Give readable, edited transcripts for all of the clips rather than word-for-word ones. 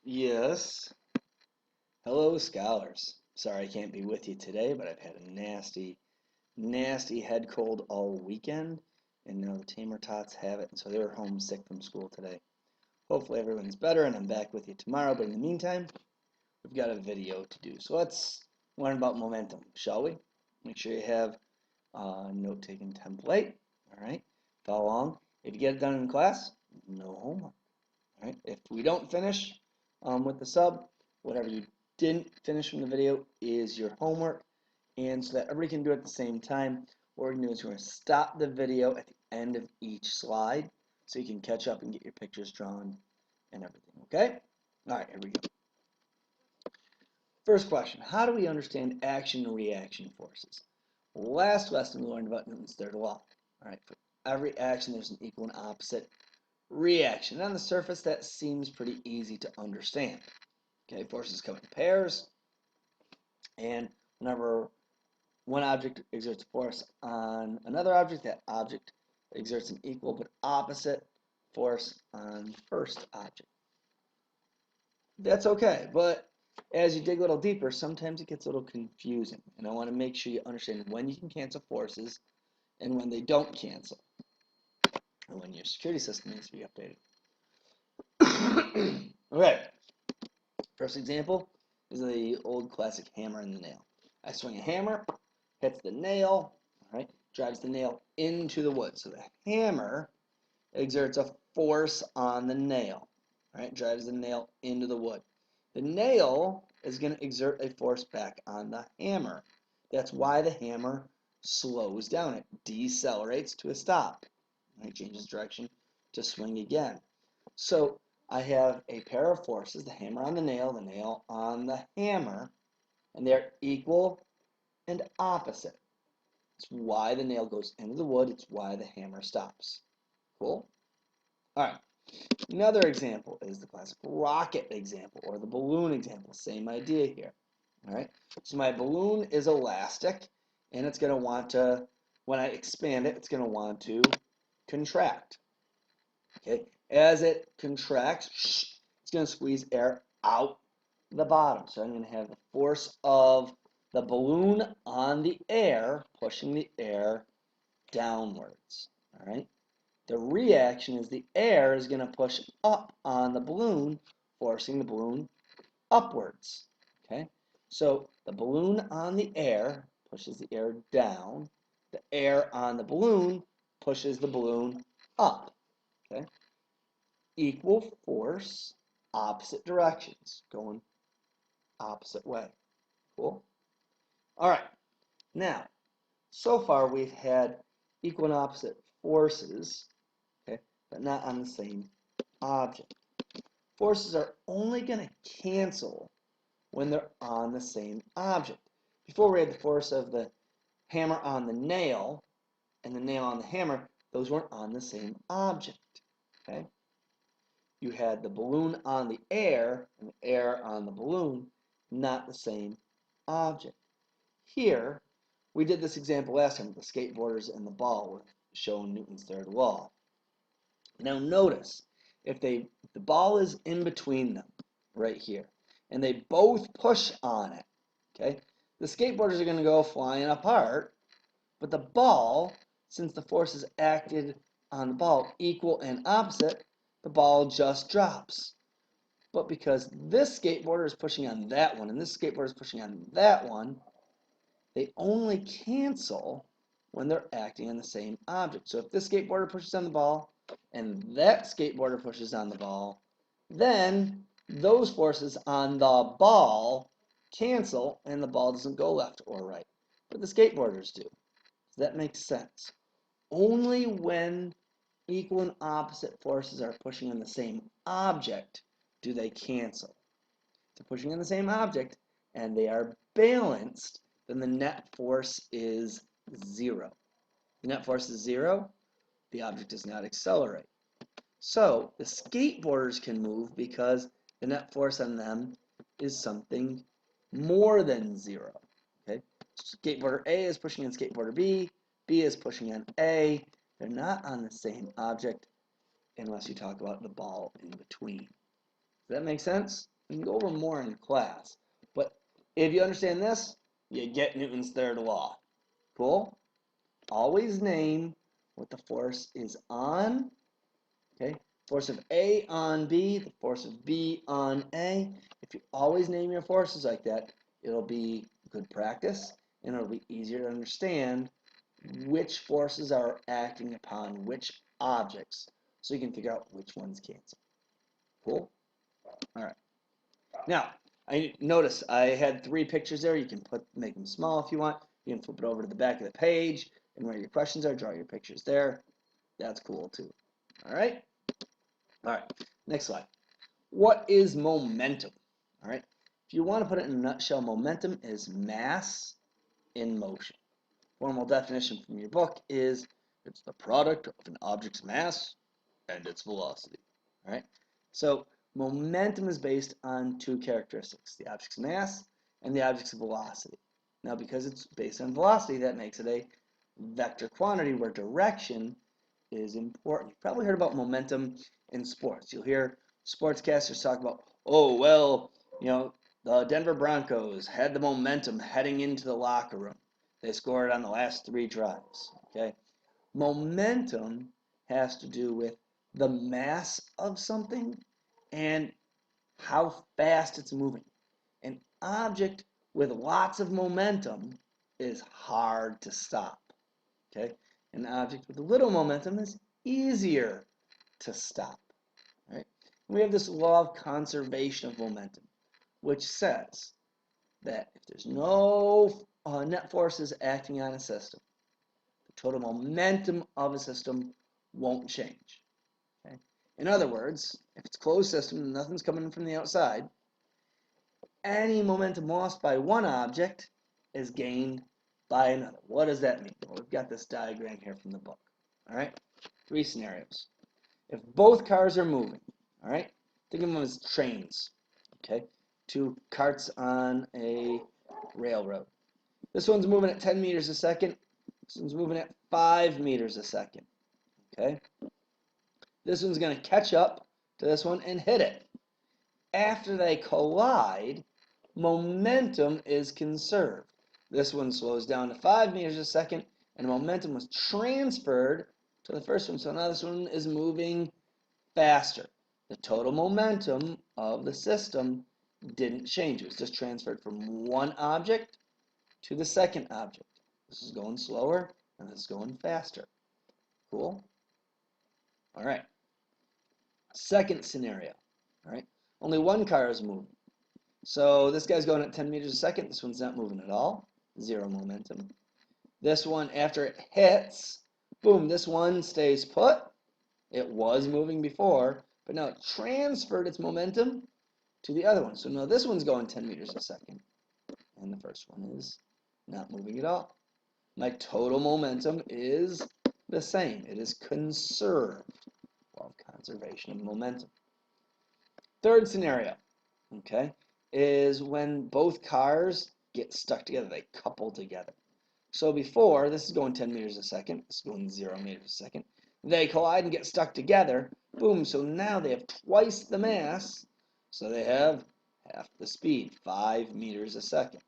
Yes. Hello, scholars. Sorry I can't be with you today, but I've had a nasty head cold all weekend, and now the tamer tots have it, and so they're homesick from school today. Hopefully everyone's better, and I'm back with you tomorrow, but in the meantime, we've got a video to do. So let's learn about momentum, shall we? Make sure you have a note-taking template, all right? Follow along. If you get it done in class, no homework, all right? If we don't finish with the sub, whatever you didn't finish from the video is your homework. And so that everybody can do it at the same time, what we're going to do is we're going to stop the video at the end of each slide so you can catch up and get your pictures drawn and everything, okay? All right, here we go. First question, how do we understand action and reaction forces? Last lesson we learned about Newton's third law. All right, for every action there's an equal and opposite reaction. On the surface that seems pretty easy to understand. Okay, forces come in pairs, and whenever one object exerts a force on another object, that object exerts an equal but opposite force on the first object. That's okay, but as you dig a little deeper, sometimes it gets a little confusing, and I want to make sure you understand when you can cancel forces and when they don't cancel, and when your security system needs to be updated. Okay. First example is the old classic hammer and the nail. I swing a hammer, hits the nail, all right, drives the nail into the wood. So the hammer exerts a force on the nail, all right, drives the nail into the wood. The nail is going to exert a force back on the hammer. That's why the hammer slows down. It decelerates to a stop. Right, changes direction to swing again. So I have a pair of forces, the hammer on the nail on the hammer, and they're equal and opposite. It's why the nail goes into the wood. It's why the hammer stops. Cool? All right. Another example is the classic rocket example or the balloon example. Same idea here. All right. So my balloon is elastic, and it's going to want to, when I expand it, it's going to want to contract. Okay. As it contracts, it's going to squeeze air out the bottom. So I'm going to have the force of the balloon on the air pushing the air downwards. All right. The reaction is the air is going to push up on the balloon, forcing the balloon upwards. Okay. So the balloon on the air pushes the air down. The air on the balloon pushes the balloon up. Okay. Equal force, opposite directions, going opposite way. Cool? All right. Now, so far we've had equal and opposite forces, okay, but not on the same object. Forces are only going to cancel when they're on the same object. Before we had the force of the hammer on the nail and the nail on the hammer, those weren't on the same object. Okay? You had the balloon on the air and the air on the balloon, not the same object. Here, we did this example last time with the skateboarders and the ball with showing Newton's third law. Now notice, if the ball is in between them, right here, and they both push on it, okay, the skateboarders are going to go flying apart, but the ball, since the forces acted on the ball equal and opposite, the ball just drops. But because this skateboarder is pushing on that one and this skateboarder is pushing on that one, they only cancel when they're acting on the same object. So if this skateboarder pushes on the ball and that skateboarder pushes on the ball, then those forces on the ball cancel and the ball doesn't go left or right. But the skateboarders do. So that makes sense. Only when equal and opposite forces are pushing on the same object do they cancel. If they're pushing on the same object and they are balanced, then the net force is 0. The net force is 0, the object does not accelerate. So the skateboarders can move because the net force on them is something more than 0. Okay? Skateboarder A is pushing on skateboarder B, B is pushing on A. They're not on the same object unless you talk about the ball in between. Does that make sense? We can go over more in class. But if you understand this, you get Newton's third law. Cool? Always name what the force is on. Okay? Force of A on B, the force of B on A. If you always name your forces like that, it'll be good practice, and it'll be easier to understand which forces are acting upon which objects, so you can figure out which ones cancel. Cool? All right. Now, I notice I had 3 pictures there. You can make them small if you want. You can flip it over to the back of the page, and where your questions are, draw your pictures there. That's cool too. All right? All right, next slide. What is momentum? All right, if you want to put it in a nutshell, momentum is mass in motion. Formal definition from your book is it's the product of an object's mass and its velocity. All right, so momentum is based on 2 characteristics, the object's mass and the object's velocity. Now, because it's based on velocity, that makes it a vector quantity where direction is important. You've probably heard about momentum in sports. You'll hear sportscasters talk about, oh, well, the Denver Broncos had the momentum heading into the locker room. They scored on the last 3 drives. Okay, momentum has to do with the mass of something and how fast it's moving. An object with lots of momentum is hard to stop. Okay, an object with a little momentum is easier to stop. Right? We have this law of conservation of momentum, which says that if there's no net forces acting on a system, the total momentum of a system won't change. Okay? In other words, if it's a closed system and nothing's coming in from the outside, any momentum lost by one object is gained by another. What does that mean? Well, we've got this diagram here from the book. All right, 3 scenarios. If both cars are moving, all right, think of them as trains. Okay, 2 carts on a railroad. This one's moving at 10 meters a second. This one's moving at 5 meters a second. Okay, this one's going to catch up to this one and hit it. After they collide, momentum is conserved. This one slows down to 5 meters a second, and momentum was transferred to the first one. So now this one is moving faster. The total momentum of the system didn't change. It was just transferred from one object to the second object. This is going slower, and this is going faster. Cool? All right. Second scenario. All right. Only one car is moving. So this guy's going at 10 meters a second. This one's not moving at all. 0 momentum. This one, after it hits, boom, this one stays put. It was moving before, but now it transferred its momentum to the other one. So now this one's going 10 meters a second, and the first one is not moving at all. My total momentum is the same. It is conserved. Law of conservation of momentum. Third scenario, okay, is when both cars get stuck together. They couple together. So before, this is going 10 meters a second. This is going 0 meters a second. They collide and get stuck together. Boom. So now they have twice the mass. So they have half the speed, 5 meters a second.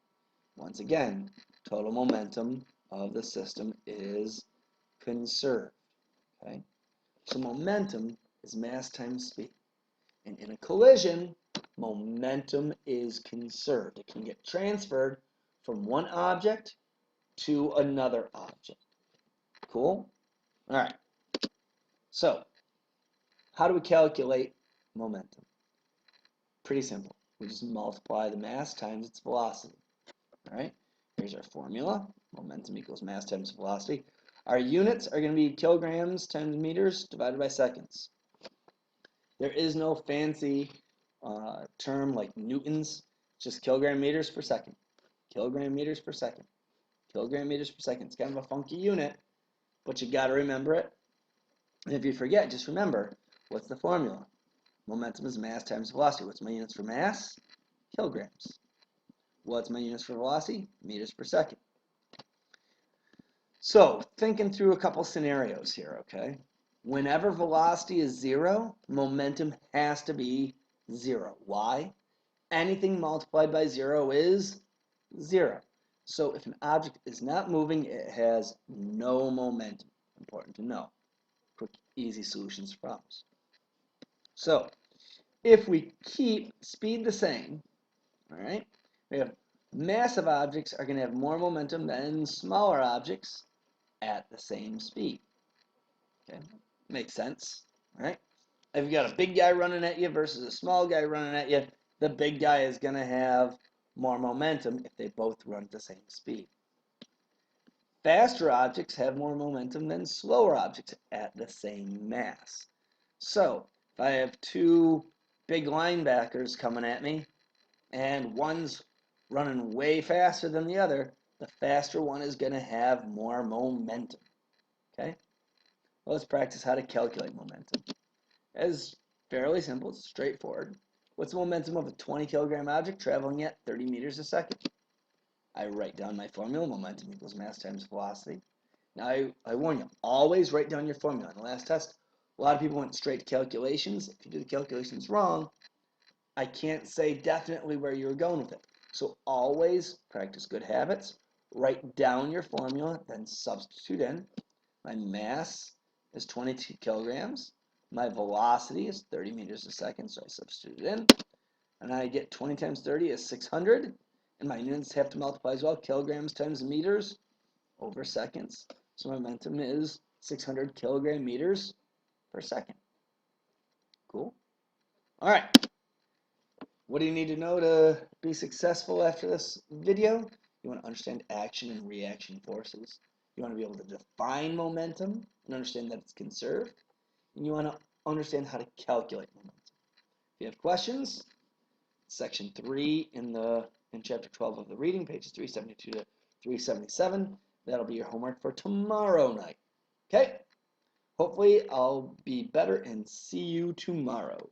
Once again, total momentum of the system is conserved. Okay? So momentum is mass times speed. And in a collision, momentum is conserved. It can get transferred from one object to another object. Cool? All right. So, how do we calculate momentum? Pretty simple. We just multiply the mass times its velocity. All right? Here's our formula. Momentum equals mass times velocity. Our units are going to be kilograms times meters divided by seconds. There is no fancy term like newtons, just kilogram meters per second. Kilogram meters per second. Kilogram meters per second. It's kind of a funky unit, but you got to remember it. And if you forget, just remember, what's the formula? Momentum is mass times velocity. What's my units for mass? Kilograms. What's my units for velocity? Meters per second. So, thinking through a couple scenarios here, okay? Whenever velocity is 0, momentum has to be 0. Why? Anything multiplied by 0 is 0. So if an object is not moving, it has no momentum. Important to know. Quick, easy solutions to problems. So if we keep speed the same, all right, we have massive objects are going to have more momentum than smaller objects at the same speed. Okay, makes sense, all right? If you got a big guy running at you versus a small guy running at you, the big guy is going to have more momentum if they both run at the same speed. Faster objects have more momentum than slower objects at the same mass. So if I have two big linebackers coming at me and one's running way faster than the other, the faster one is going to have more momentum. Okay? Well, let's practice how to calculate momentum. It's fairly simple, it's straightforward. What's the momentum of a 20 kilogram object traveling at 30 meters a second? I write down my formula, momentum equals mass times velocity. Now, I warn you, always write down your formula. In the last test, a lot of people went straight to calculations. If you do the calculations wrong, I can't say definitely where you're going with it. So always practice good habits. Write down your formula, then substitute in. My mass is 22 kilograms. My velocity is 30 meters a second, so I substitute it in. And I get 20 times 30 is 600. And my units have to multiply as well. Kilograms times meters over seconds. So my momentum is 600 kilogram meters per second. Cool. All right. What do you need to know to be successful after this video? You want to understand action and reaction forces. You want to be able to define momentum and understand that it's conserved. And you want to understand how to calculate momentum. If you have questions, section 3 in chapter 12 of the reading, pages 372 to 377. That'll be your homework for tomorrow night. Okay? Hopefully I'll be better and see you tomorrow.